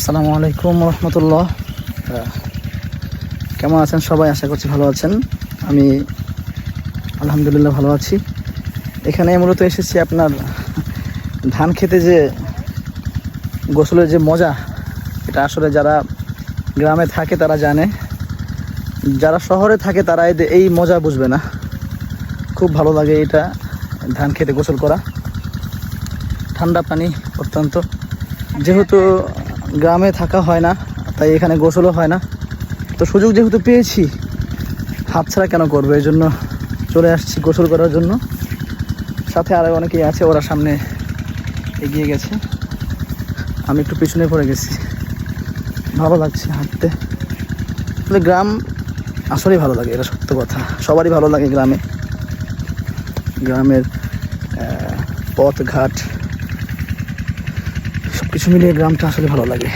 আসসালামু আলাইকুম রহমতুল্লাহ। কেমন আছেন সবাই? আশা করছি ভালো আছেন। আমি আলহামদুলিল্লাহ ভালো আছি। এখানে মূলত এসেছি আপনার ধান খেতে, যে গোসলের যে মজা, এটা আসলে যারা গ্রামে থাকে তারা জানে, যারা শহরে থাকে তারা এই মজা বুঝবে না। খুব ভালো লাগে এটা, ধান খেতে গোসল করা। ঠান্ডা পানি অত্যন্ত, যেহেতু গ্রামে থাকা হয় না তাই এখানে গোসলও হয় না, তো সুযোগ যেহেতু পেয়েছি হাতছাড়া কেন করবো, এই জন্য চলে আসছি গোসল করার জন্য। সাথে আরও অনেকেই আছে, ওরা সামনে এগিয়ে গেছে, আমি একটু পিছনে পড়ে গেছি। ভালো লাগছে হাঁটতে। আসলে গ্রাম আসলেই ভালো লাগে, এটা সত্য কথা। সবারই ভালো লাগে গ্রামে, গ্রামের পথ ঘাট সব কিছু মিলিয়ে গ্রামটা আসলে ভালো লাগে।